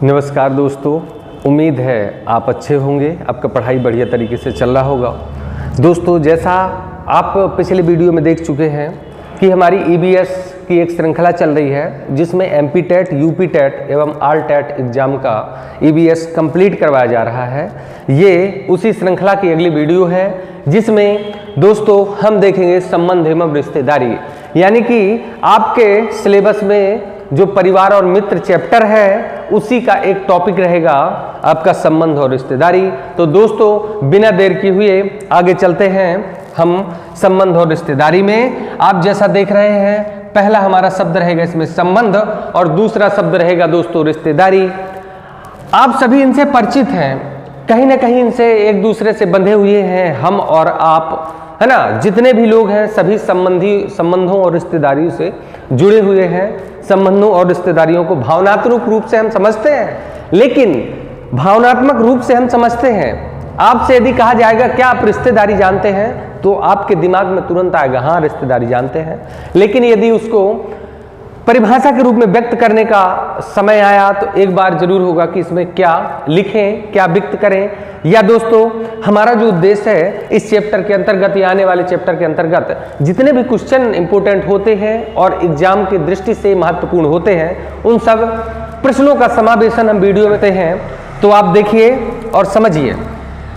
नमस्कार दोस्तों, उम्मीद है आप अच्छे होंगे, आपका पढ़ाई बढ़िया तरीके से चल रहा होगा। दोस्तों, जैसा आप पिछले वीडियो में देख चुके हैं कि हमारी EBS की एक श्रृंखला चल रही है जिसमें MP टेट, UP टेट एवं AL टेट एग्जाम का EBS कंप्लीट करवाया जा रहा है। ये उसी श्रृंखला की अगली वीडियो है जिसमें दोस्तों हम देखेंगे संबंध एवं रिश्तेदारी, यानी कि आपके सिलेबस में जो परिवार और मित्र चैप्टर है उसी का एक टॉपिक रहेगा आपका संबंध और रिश्तेदारी। तो दोस्तों, बिना देर किए हुए आगे चलते हैं हम संबंध और रिश्तेदारी में। आप जैसा देख रहे हैं, पहला हमारा शब्द रहेगा इसमें संबंध और दूसरा शब्द रहेगा दोस्तों रिश्तेदारी। आप सभी इनसे परिचित हैं, कहीं ना कहीं इनसे एक दूसरे से बंधे हुए हैं हम और आप, है ना। जितने भी लोग हैं सभी संबंधों और रिश्तेदारियों से जुड़े हुए हैं। संबंधों और रिश्तेदारियों को भावनात्मक रूप से हम समझते हैं, लेकिन भावनात्मक रूप से हम समझते हैं। आपसे यदि कहा जाएगा क्या आप रिश्तेदारी जानते हैं, तो आपके दिमाग में तुरंत आएगा हाँ रिश्तेदारी जानते हैं। लेकिन यदि उसको परिभाषा के रूप में व्यक्त करने का समय आया तो एक बार जरूर होगा कि इसमें क्या लिखें, क्या व्यक्त करें। या दोस्तों, हमारा जो उद्देश्य है इस चैप्टर के अंतर्गत या आने वाले चैप्टर के अंतर्गत जितने भी क्वेश्चन इंपोर्टेंट होते हैं और एग्जाम की दृष्टि से महत्वपूर्ण होते हैं, उन सब प्रश्नों का समावेशन हम वीडियो में हैं। तो आप देखिए और समझिए।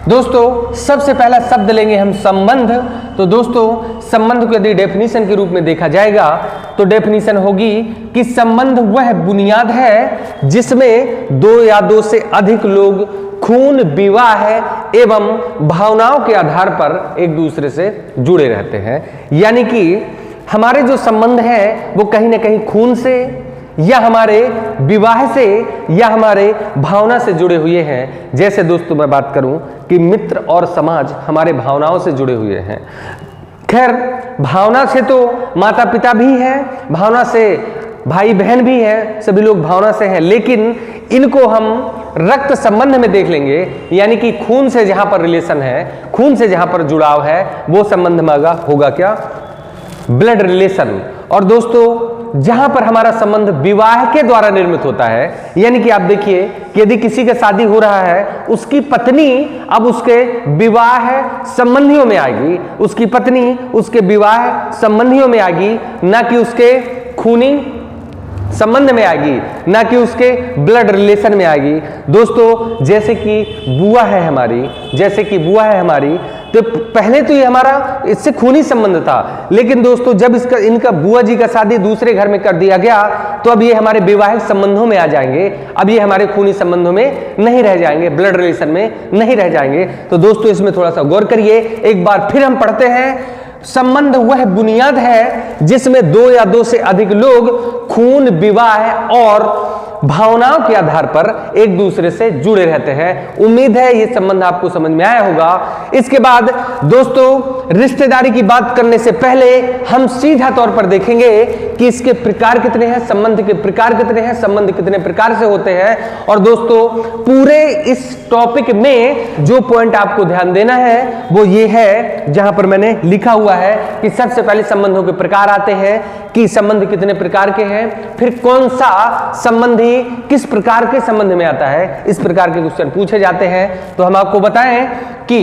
दोस्तों, सबसे पहला शब्द लेंगे हम संबंध। तो दोस्तों, संबंध को यदि डेफिनेशन के रूप में देखा जाएगा तो डेफिनेशन होगी कि संबंध वह बुनियाद है जिसमें दो या दो से अधिक लोग खून, विवाह एवं भावनाओं के आधार पर एक दूसरे से जुड़े रहते हैं। यानी कि हमारे जो संबंध है वो कहीं ना कहीं खून से या हमारे विवाह से या हमारे भावना से जुड़े हुए हैं। जैसे दोस्तों मैं बात करूं कि मित्र और समाज हमारे भावनाओं से जुड़े हुए हैं। खैर, भावना से तो माता पिता भी हैं, भावना से भाई बहन भी हैं, सभी लोग भावना से हैं, लेकिन इनको हम रक्त संबंध में देख लेंगे। यानी कि खून से जहां पर रिलेशन है, खून से जहां पर जुड़ाव है, वो संबंध में होगा क्या, ब्लड रिलेशन। और दोस्तों, जहां पर हमारा संबंध विवाह के द्वारा निर्मित होता है, यानी कि आप देखिए कि यदि किसी का शादी हो रहा है, उसकी पत्नी अब उसके विवाह संबंधियों में आएगी, उसकी पत्नी उसके विवाह संबंधियों में आएगी, ना कि उसके खूनी संबंध में आएगी, ना कि उसके ब्लड रिलेशन में आएगी। दोस्तों, जैसे कि बुआ है हमारी, तो पहले तो ये हमारा इससे खूनी संबंध था, लेकिन दोस्तों जब इनका बुआ जी का शादी दूसरे घर में कर दिया गया तो अब ये हमारे वैवाहिक संबंधों में आ जाएंगे। अब ये हमारे खूनी संबंधों में नहीं रह जाएंगे, ब्लड रिलेशन में नहीं रह जाएंगे। तो दोस्तों, इसमें थोड़ा सा गौर करिए। एक बार फिर हम पढ़ते हैं, संबंध वह बुनियाद है जिसमें दो या दो से अधिक लोग खून, विवाह और भावनाओं के आधार पर एक दूसरे से जुड़े रहते हैं। उम्मीद है ये संबंध आपको समझ में आया होगा। इसके बाद दोस्तों, रिश्तेदारी की बात करने से पहले हम सीधा तौर पर देखेंगे कि इसके प्रकार कितने हैं, संबंध के प्रकार कितने हैं, संबंध कितने प्रकार से होते हैं। और दोस्तों, पूरे इस टॉपिक में जो पॉइंट आपको ध्यान देना है वो ये है, जहां पर मैंने लिखा हुआ है कि सबसे पहले संबंधों के प्रकार आते हैं कि संबंध कितने प्रकार के हैं, फिर कौन सा संबंधी किस प्रकार के संबंध में आता है। इस प्रकार के क्वेश्चन पूछे जाते हैं। तो हम आपको बताएं कि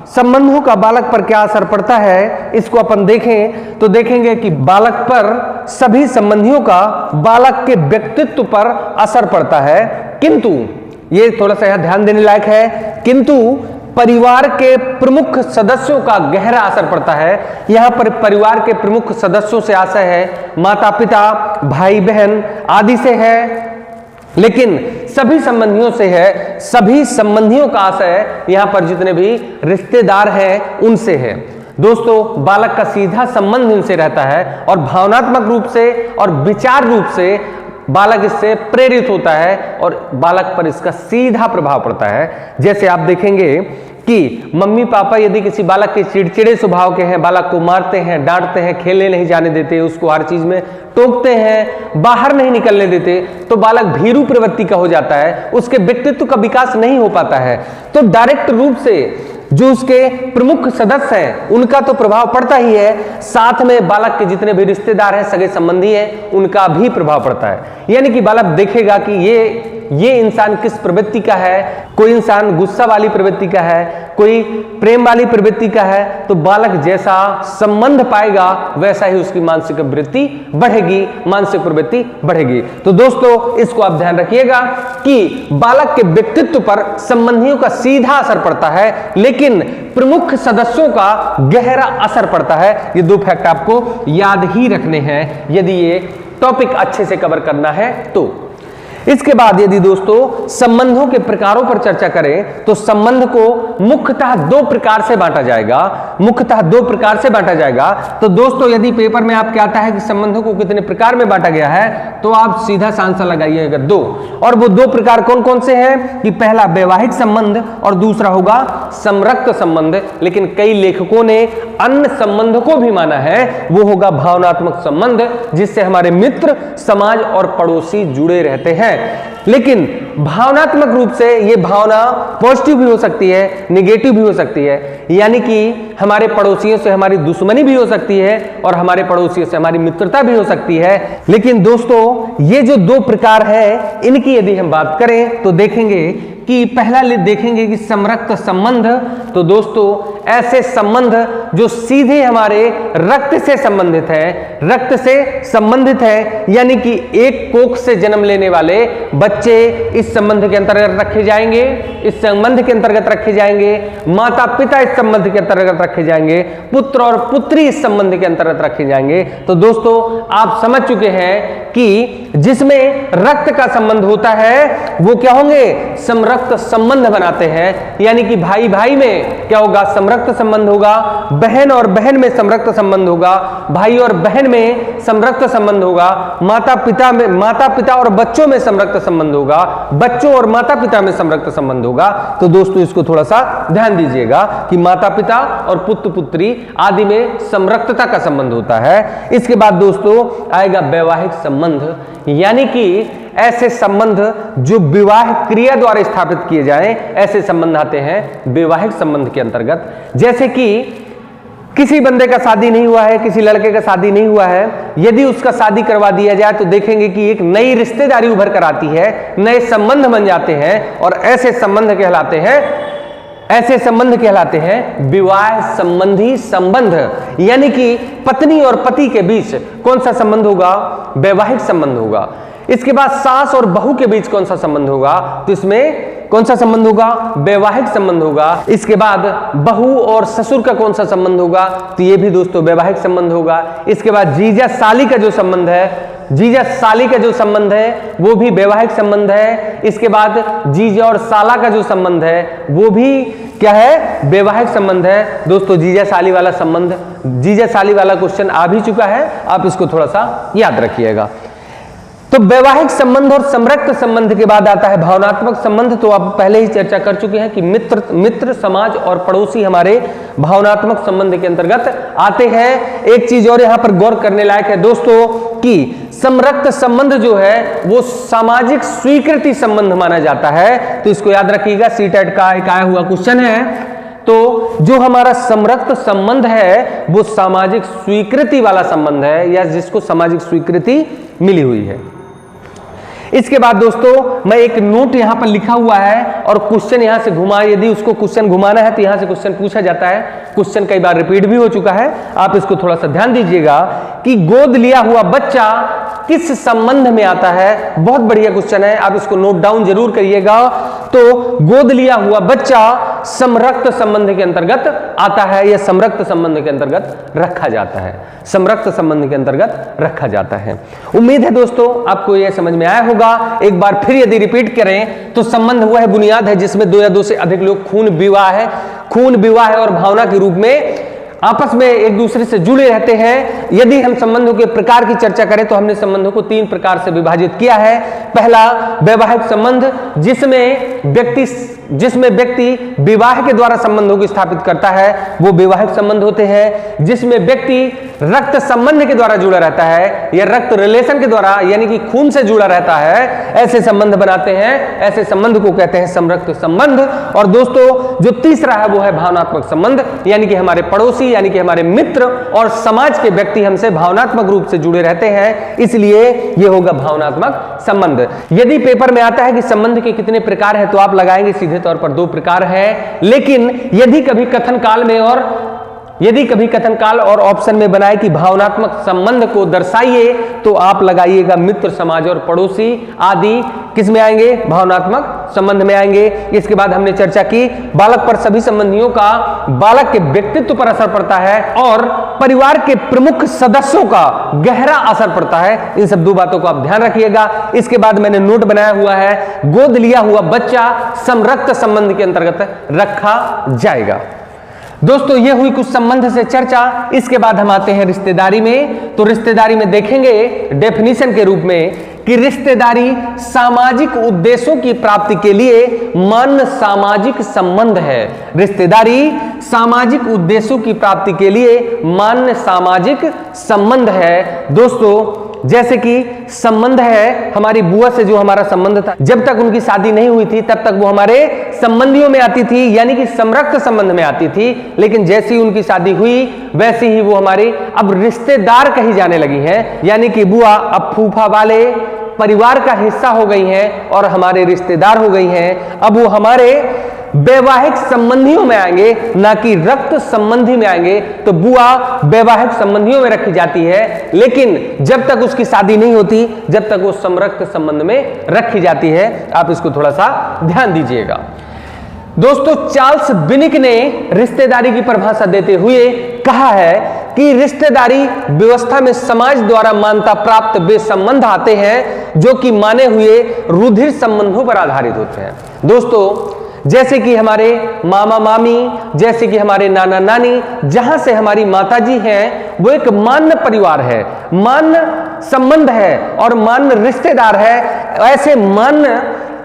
संबंधों का बालक पर क्या असर पड़ता है। इसको अपन देखें तो देखेंगे कि बालक पर, सभी संबंधियों का बालक के व्यक्तित्व पर असर पड़ता है, किंतु ये थोड़ा सा यहां ध्यान देने लायक है, किंतु परिवार के प्रमुख सदस्यों का गहरा असर पड़ता है। यहां पर परिवार के प्रमुख सदस्यों से आशय है माता पिता, भाई बहन आदि से है, लेकिन सभी संबंधियों से है, सभी संबंधियों का आशय यहां पर जितने भी रिश्तेदार हैं उनसे है। दोस्तों, बालक का सीधा संबंध इनसे रहता है और भावनात्मक रूप से और विचार रूप से बालक इससे प्रेरित होता है और बालक पर इसका सीधा प्रभाव पड़ता है। जैसे आप देखेंगे कि मम्मी पापा यदि किसी बालक के चिड़चिड़े स्वभाव के हैं, बालक को मारते हैं, डांटते हैं, खेलने नहीं जाने देते, उसको हर चीज में टोकते हैं, बाहर नहीं निकलने देते, तो बालक भीरू प्रवृत्ति का हो जाता है, उसके व्यक्तित्व का विकास नहीं हो पाता है। तो डायरेक्ट रूप से जो उसके प्रमुख सदस्य हैं उनका तो प्रभाव पड़ता ही है, साथ में बालक के जितने भी रिश्तेदार हैं, सगे संबंधी हैं, उनका भी प्रभाव पड़ता है। यानी कि बालक देखेगा कि ये इंसान किस प्रवृत्ति का है, कोई इंसान गुस्सा वाली प्रवृत्ति का है, कोई प्रेम वाली प्रवृत्ति का है, तो बालक जैसा संबंध पाएगा वैसा ही उसकी मानसिक वृत्ति बढ़ेगी, मानसिक प्रवृत्ति बढ़ेगी। तो दोस्तों इसको आप ध्यान रखिएगा कि बालक के व्यक्तित्व पर संबंधियों का सीधा असर पड़ता है, लेकिन प्रमुख सदस्यों का गहरा असर पड़ता है। ये दो फैक्ट आपको याद ही रखने हैं यदि ये टॉपिक अच्छे से कवर करना है तो। इसके बाद यदि दोस्तों संबंधों के प्रकारों पर चर्चा करें तो संबंध को मुख्यतः दो प्रकार से बांटा जाएगा, मुख्यतः दो प्रकार से बांटा जाएगा। तो दोस्तों यदि पेपर में आपके आता है कि संबंधों को कितने प्रकार में बांटा गया है, तो आप सीधा सा आंसर लगाइएगा दो। और वो दो प्रकार कौन कौन से हैं कि पहला वैवाहिक संबंध और दूसरा होगा समरक्त संबंध। लेकिन कई लेखकों ने अन्य संबंध को भी माना है, वो होगा भावनात्मक संबंध, जिससे हमारे मित्र, समाज और पड़ोसी जुड़े रहते हैं। लेकिन भावनात्मक रूप से ये भावना पॉजिटिव भी हो सकती है, निगेटिव भी हो सकती है। यानी कि हमारे पड़ोसियों से हमारी दुश्मनी भी हो सकती है और हमारे पड़ोसियों से हमारी मित्रता भी हो सकती है। लेकिन दोस्तों ये जो दो प्रकार है, इनकी यदि हम बात करें तो देखेंगे कि पहला देखेंगे कि समरक्त संबंध। तो दोस्तों ऐसे संबंध जो सीधे हमारे रक्त से संबंधित है, रक्त से संबंधित है, यानी कि एक कोख से जन्म लेने वाले बच्चे इस संबंध के अंतर्गत रखे जाएंगे, इस संबंध के अंतर्गत रखे जाएंगे, माता पिता इस संबंध के अंतर्गत रखे जाएंगे, पुत्र और पुत्री इस संबंध के अंतर्गत रखे जाएंगे। तो दोस्तों आप समझ चुके हैं कि जिसमें रक्त का संबंध होता है वो क्या होंगे, समरक्त संबंध बनाते हैं। यानी कि भाई भाई में क्या होगा, समरक्त संबंध होगा, बहन और बहन में समरक्त संबंध होगा, भाई और बहन में समरक्त संबंध होगा, माता पिता में, माता पिता और बच्चों में समरक्त संबंध होगा, बच्चों और माता पिता में समरक्त संबंध होगा। तो दोस्तों इसको थोड़ा सा ध्यान दीजिएगा कि माता पिता और पुत्र पुत्री आदि में समरक्तता का संबंध होता है। इसके बाद दोस्तों आएगा वैवाहिक संबंध, यानी कि ऐसे संबंध जो विवाह क्रिया द्वारा स्थापित किए जाएं, ऐसे संबंध आते हैं वैवाहिक संबंध के अंतर्गत। जैसे कि किसी बंदे का शादी नहीं हुआ है, किसी लड़के का शादी नहीं हुआ है, यदि उसका शादी करवा दिया जाए तो देखेंगे कि एक नई रिश्तेदारी उभर कर आती है, नए संबंध बन जाते हैं और ऐसे संबंध कहलाते हैं, ऐसे संबंध कहलाते हैं विवाह संबंधी संबंध। यानी कि पत्नी और पति के बीच कौन सा संबंध होगा, वैवाहिक संबंध होगा। इसके बाद सास और बहू के बीच कौन सा संबंध होगा, तो इसमें कौन सा संबंध होगा, वैवाहिक संबंध होगा। इसके बाद बहू और ससुर का कौन सा संबंध होगा, तो ये भी दोस्तों वैवाहिक संबंध होगा। इसके बाद जीजा साली का जो संबंध है, जीजा साली का जो संबंध है वो भी वैवाहिक संबंध है। इसके बाद जीजा और साला का जो संबंध है वो भी क्या है, वैवाहिक संबंध है। दोस्तों जीजा साली वाला संबंध, जीजा साली वाला क्वेश्चन आ भी चुका है, आप इसको थोड़ा सा याद रखिएगा। तो वैवाहिक संबंध और समरक्त संबंध के बाद आता है भावनात्मक संबंध। तो आप पहले ही चर्चा कर चुके हैं कि मित्र, समाज और पड़ोसी हमारे भावनात्मक संबंध के अंतर्गत आते हैं। एक चीज और यहाँ पर गौर करने लायक है दोस्तों कि समरक्त संबंध जो है वो सामाजिक स्वीकृति संबंध माना जाता है। तो इसको याद रखिएगा, सीटेट का एक आया हुआ क्वेश्चन है। तो जो हमारा समरक्त संबंध है वो सामाजिक स्वीकृति वाला संबंध है, या जिसको सामाजिक स्वीकृति मिली हुई है। इसके बाद दोस्तों मैं एक नोट यहां पर लिखा हुआ है और क्वेश्चन यहां से घुमा, यदि उसको क्वेश्चन घुमाना है तो यहां से क्वेश्चन पूछा जाता है। क्वेश्चन कई बार रिपीट भी हो चुका है, आप इसको थोड़ा सा ध्यान दीजिएगा कि गोद लिया हुआ बच्चा किस संबंध में आता है। बहुत बढ़िया क्वेश्चन है, आप इसको नोट डाउन जरूर करिएगा। तो गोद लिया हुआ बच्चा समरक्त संबंध के अंतर्गत आता है, या समरक्त संबंध के अंतर्गत रखा जाता है, समरक्त संबंध के अंतर्गत रखा जाता है। उम्मीद है दोस्तों आपको यह समझ में आया होगा। एक बार फिर यदि रिपीट करें तो संबंध वह बुनियाद है जिसमें दो या दो से अधिक लोग खून विवाह और भावना के रूप में आपस में एक दूसरे से जुड़े रहते हैं। यदि हम संबंधों के प्रकार की चर्चा करें तो हमने संबंधों को तीन प्रकार से विभाजित किया है। पहला वैवाहिक संबंध, जिसमें व्यक्ति विवाह के द्वारा संबंधों को स्थापित करता है, वो वैवाहिक संबंध होते हैं। जिसमें व्यक्ति रक्त संबंध के द्वारा जुड़ा रहता है या रक्त रिलेशन के द्वारा यानी कि खून से जुड़ा रहता है, ऐसे संबंध बनाते हैं, ऐसे संबंध को कहते हैं समरक्त संबंध। और दोस्तों जो तीसरा है वो है भावनात्मक संबंध, यानी कि हमारे पड़ोसी यानी कि हमारे मित्र और समाज के व्यक्ति हमसे भावनात्मक रूप से जुड़े रहते हैं, इसलिए यह होगा भावनात्मक संबंध। यदि पेपर में आता है कि संबंध के कितने प्रकार हैं तो आप लगाएंगे सीधे तौर पर 2 प्रकार है, लेकिन यदि कभी कथन काल और ऑप्शन में बनाए कि भावनात्मक संबंध को दर्शाइए तो आप लगाइएगा मित्र, समाज और पड़ोसी आदि किस में आएंगे, भावनात्मक संबंध में आएंगे। इसके बाद हमने चर्चा की बालक पर सभी संबंधियों का बालक के व्यक्तित्व पर असर पड़ता है और परिवार के प्रमुख सदस्यों का गहरा असर पड़ता है। इन सब 2 बातों को आप ध्यान रखिएगा। इसके बाद मैंने नोट बनाया हुआ है, गोद लिया हुआ बच्चा समरक्त संबंध के अंतर्गत रखा जाएगा। दोस्तों ये हुई कुछ संबंध से चर्चा। इसके बाद हम आते हैं रिश्तेदारी में। तो रिश्तेदारी में देखेंगे डेफिनेशन के रूप में कि रिश्तेदारी सामाजिक उद्देश्यों की प्राप्ति के लिए मान्य सामाजिक संबंध है। रिश्तेदारी सामाजिक उद्देश्यों की प्राप्ति के लिए मान्य सामाजिक संबंध है। दोस्तों जैसे कि संबंध है हमारी बुआ से, जो हमारा संबंध था जब तक उनकी शादी नहीं हुई थी तब तक वो हमारे संबंधियों में आती थी, यानी कि समरक्त संबंध में आती थी, लेकिन जैसे ही उनकी शादी हुई वैसे ही वो हमारी अब रिश्तेदार कही जाने लगी हैं, यानी कि बुआ अब फूफा वाले परिवार का हिस्सा हो गई हैं और हमारे रिश्तेदार हो गई हैं। अब वो हमारे वैवाहिक संबंधियों में आएंगे, ना कि रक्त संबंधी में आएंगे। तो बुआ वैवाहिक संबंधियों में रखी जाती है, लेकिन जब तक उसकी शादी नहीं होती जब तक वो समरक्त संबंध में रखी जाती है। आप इसको थोड़ा सा ध्यान दीजिएगा। दोस्तों चार्ल्स बिनिक ने रिश्तेदारी की परिभाषा देते हुए कहा है कि रिश्तेदारी व्यवस्था में समाज द्वारा मान्यता प्राप्त वे संबंध आते हैं जो कि माने हुए रुधिर संबंधों पर आधारित होते हैं। दोस्तों जैसे कि हमारे मामा मामी, जैसे कि हमारे नाना नानी, जहां से हमारी माताजी हैं, वो एक मान्य परिवार है, मान्य संबंध है और मान्य रिश्तेदार है।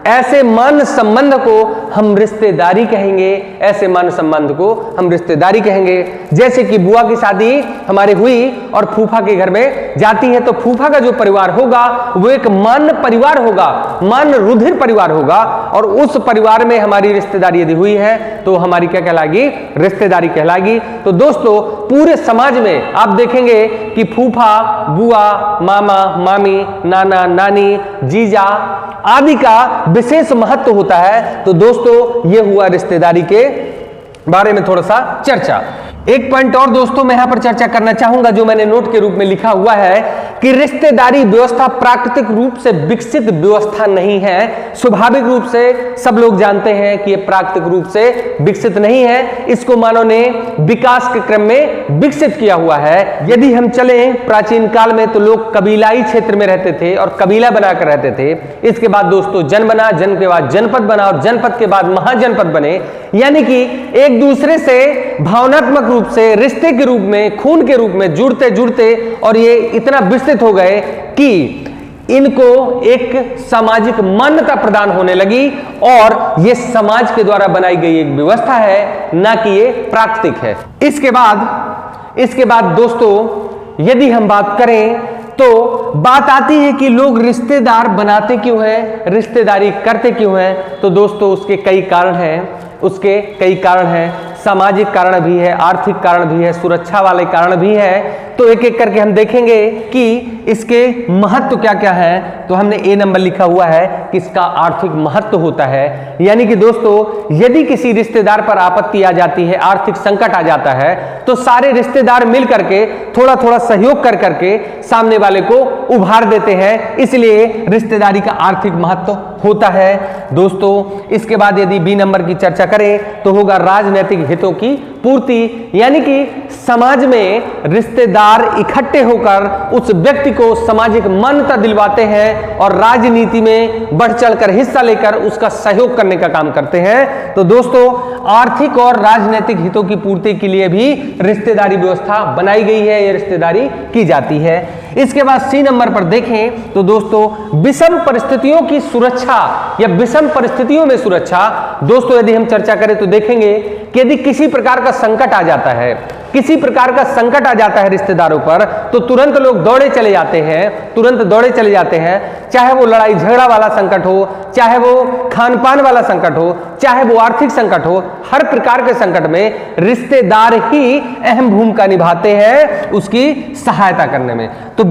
ऐसे मान्य संबंध को हम रिश्तेदारी कहेंगे, ऐसे मान्य संबंध को हम रिश्तेदारी कहेंगे। जैसे कि बुआ की शादी हमारे हुई और फूफा के घर में जाती है, तो फूफा का जो परिवार होगा वो एक मान्य परिवार होगा, मान्य रुधिर परिवार होगा, और उस परिवार में हमारी रिश्तेदारी यदि हुई है तो हमारी क्या कहलाएगी, रिश्तेदारी कहलाएगी। तो दोस्तों पूरे समाज में आप देखेंगे कि फूफा, बुआ, मामा, मामी, नाना, नानी, जीजा आदि का विशेष महत्व होता है। तो दोस्तों ये हुआ रिश्तेदारी के बारे में थोड़ा सा चर्चा। एक पॉइंट और दोस्तों मैं यहां पर चर्चा करना चाहूंगा जो मैंने नोट के रूप में लिखा हुआ है कि रिश्तेदारी व्यवस्था प्राकृतिक रूप से विकसित व्यवस्था नहीं है। स्वाभाविक रूप से सब लोग जानते हैं कि यह प्राकृतिक रूप से विकसित नहीं है, इसको मानव ने विकास के क्रम में विकसित किया हुआ है। यदि हम चलें प्राचीन काल में तो लोग कबीलाई क्षेत्र में रहते थे और कबीला बनाकर रहते थे। इसके बाद दोस्तों जन बना, जन के बाद जनपद बना और जनपद के बाद महाजनपद बने, यानी कि एक दूसरे से भावनात्मक रूप से, रिश्ते के रूप में, खून के रूप में जुड़ते जुड़ते और ये इतना विस्तृत हो गए कि इनको एक सामाजिक मान्यता प्रदान होने लगी और ये समाज के द्वारा बनाई गई एक व्यवस्था है, ना कि ये प्राकृतिक है। इसके बाद दोस्तों यदि हम बात करें तो बात आती है कि लोग रिश्तेदार बनाते क्यों हैं, रिश्तेदारी करते क्यों हैं। तो दोस्तों उसके कई कारण हैं, सामाजिक कारण भी है, आर्थिक कारण भी है, सुरक्षा वाले कारण भी है। तो एक एक करके हम देखेंगे कि इसके महत्व क्या क्या है। तो हमने ए नंबर लिखा हुआ है कि इसका आर्थिक महत्व होता है, यानी कि दोस्तों यदि किसी रिश्तेदार पर आपत्ति आ जाती है, आर्थिक संकट आ जाता है, तो सारे रिश्तेदार मिल करके थोड़ा थोड़ा सहयोग कर करके सामने वाले को उभार देते हैं, इसलिए रिश्तेदारी का आर्थिक महत्व होता है। दोस्तों इसके बाद यदि बी नंबर की चर्चा करें तो होगा राजनीतिक हितों की पूर्ति, यानी कि समाज में रिश्तेदार इकट्ठे होकर उस व्यक्ति को सामाजिक मान्यता दिलवाते हैं और राजनीति में बढ़ चढ़कर हिस्सा लेकर उसका सहयोग करने का काम करते हैं। तो दोस्तों आर्थिक और राजनीतिक हितों की पूर्ति के लिए भी रिश्तेदारी व्यवस्था बनाई गई है, ये रिश्तेदारी की जाती है। इसके बाद सी नंबर पर देखें तो दोस्तों विषम परिस्थितियों की सुरक्षा या विषम परिस्थितियों में सुरक्षा। दोस्तों यदि हम चर्चा करें तो देखेंगे कि यदि किसी प्रकार का संकट आ जाता है, किसी प्रकार का संकट आ जाता है रिश्तेदारों पर तो तुरंत लोग दौड़े चले जाते हैं, तुरंत दौड़े चले जाते हैं। चाहे वो लड़ाई झगड़ा वाला संकट हो, चाहे वो खान पान वाला संकट हो, चाहे वो आर्थिक संकट हो, हर प्रकार के संकट में रिश्तेदार ही अहम भूमिका निभाते हैं उसकी सहायता करने में। तो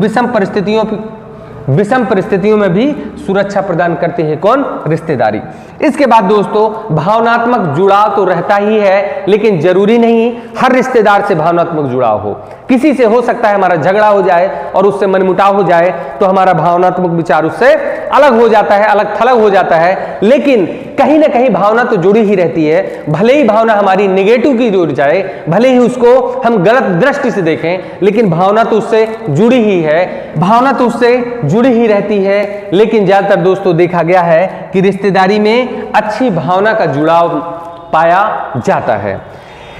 विषम परिस्थितियों में भी सुरक्षा प्रदान करती है कौन? रिश्तेदारी। इसके बाद दोस्तों भावनात्मक जुड़ाव तो रहता ही है, लेकिन जरूरी नहीं हर रिश्तेदार से भावनात्मक जुड़ाव हो। किसी से हो सकता है हमारा झगड़ा हो जाए और उससे मनमुटाव हो जाए तो हमारा भावनात्मक विचार उससे अलग हो जाता है, अलग थलग हो जाता है, लेकिन कहीं ना कहीं भावना तो जुड़ी ही रहती है। भले ही भावना हमारी नेगेटिव की जुड़ जाए, भले ही उसको हम गलत दृष्टि से देखें, लेकिन भावना तो उससे जुड़ी ही है, भावना तो उससे जुड़ी ही रहती है। लेकिन ज्यादातर दोस्तों देखा गया है कि रिश्तेदारी में अच्छी भावना का जुड़ाव पाया जाता है।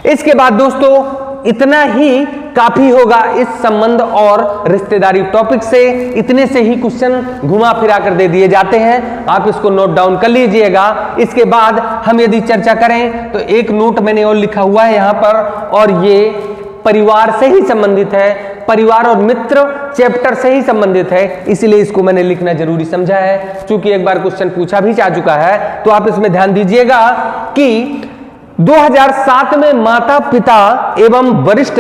इसके बाद दोस्तों इतना ही काफी होगा इस संबंध और रिश्तेदारी टॉपिक से। इतने से ही क्वेश्चन घुमा फिरा कर दे दिए जाते हैं, आप इसको नोट डाउन कर लीजिएगा। इसके बाद हम यदि चर्चा करें तो एक नोट मैंने और लिखा हुआ है यहाँ पर, और ये परिवार से ही संबंधित है, परिवार और मित्र चैप्टर से ही संबंधित है, इसलिए इसको मैंने लिखना जरूरी समझा है। चूंकि एक बार क्वेश्चन पूछा भी जा चुका है तो आप इसमें ध्यान दीजिएगा कि 2007 में माता पिता एवं वरिष्ठ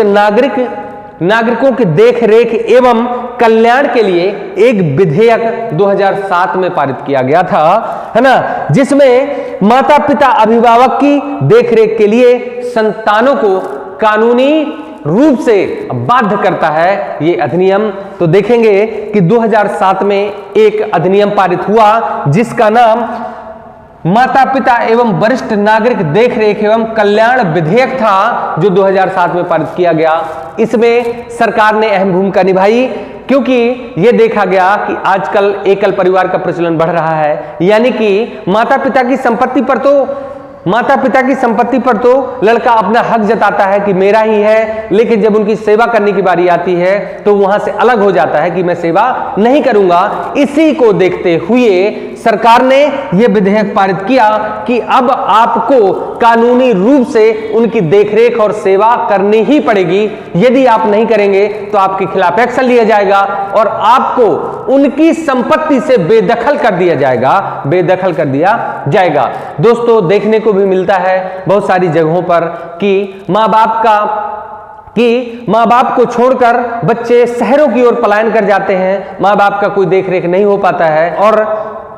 नागरिकों की देखरेख एवं कल्याण के लिए एक विधेयक 2007 में पारित किया गया था, है ना, जिसमें माता पिता अभिभावक की देखरेख के लिए संतानों को कानूनी रूप से बाध्य करता है ये अधिनियम। तो देखेंगे कि 2007 में एक अधिनियम पारित हुआ जिसका नाम माता पिता एवं वरिष्ठ नागरिक देखरेख एवं कल्याण विधेयक था, जो 2007 में पारित किया गया। इसमें सरकार ने अहम भूमिका निभाई, क्योंकि यह देखा गया कि आजकल एकल परिवार का प्रचलन बढ़ रहा है, यानी कि माता पिता की संपत्ति पर तो लड़का अपना हक जताता है कि मेरा ही है, लेकिन जब उनकी सेवा करने की बारी आती है तो वहां से अलग हो जाता है कि मैं सेवा नहीं करूंगा। इसी को देखते हुए सरकार ने यह विधेयक पारित किया कि अब आपको कानूनी रूप से उनकी देखरेख और सेवा करनी ही पड़ेगी। यदि आप नहीं करेंगे तो आपके खिलाफ एक्शन लिया जाएगा और आपको उनकी संपत्ति से बेदखल कर दिया जाएगा। दोस्तों देखने को भी मिलता है बहुत सारी जगहों पर कि माँ बाप को छोड़कर बच्चे शहरों की ओर पलायन कर जाते हैं, माँ बाप का कोई देखरेख नहीं हो पाता है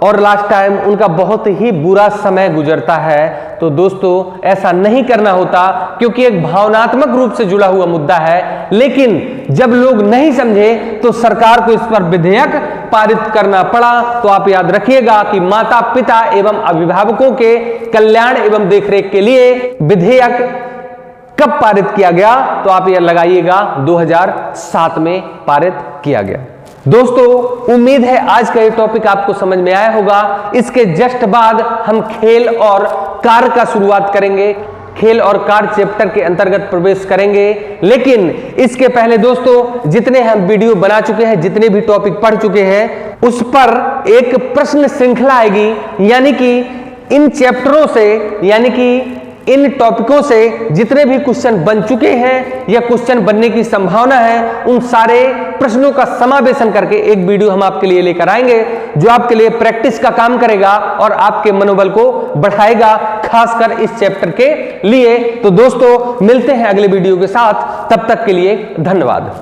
और लास्ट टाइम उनका बहुत ही बुरा समय गुजरता है। तो दोस्तों ऐसा नहीं करना होता, क्योंकि एक भावनात्मक रूप से जुड़ा हुआ मुद्दा है, लेकिन जब लोग नहीं समझे तो सरकार को इस पर विधेयक पारित करना पड़ा। तो आप याद रखिएगा कि माता पिता एवं अभिभावकों के कल्याण एवं देखरेख के लिए विधेयक कब पारित किया गया, तो आप यह लगाइएगा 2007 में पारित किया गया। दोस्तों उम्मीद है आज का ये टॉपिक आपको समझ में आया होगा। इसके जस्ट बाद हम खेल और कार्य का शुरुआत करेंगे, खेल और कार्य चैप्टर के अंतर्गत प्रवेश करेंगे। लेकिन इसके पहले दोस्तों जितने हम वीडियो बना चुके हैं, जितने भी टॉपिक पढ़ चुके हैं, उस पर एक प्रश्न श्रृंखला आएगी, यानी कि इन चैप्टरों से, यानी कि इन टॉपिकों से जितने भी क्वेश्चन बन चुके हैं या क्वेश्चन बनने की संभावना है, उन सारे प्रश्नों का समावेशन करके एक वीडियो हम आपके लिए लेकर आएंगे, जो आपके लिए प्रैक्टिस का काम करेगा और आपके मनोबल को बढ़ाएगा, खासकर इस चैप्टर के लिए। तो दोस्तों मिलते हैं अगले वीडियो के साथ, तब तक के लिए धन्यवाद।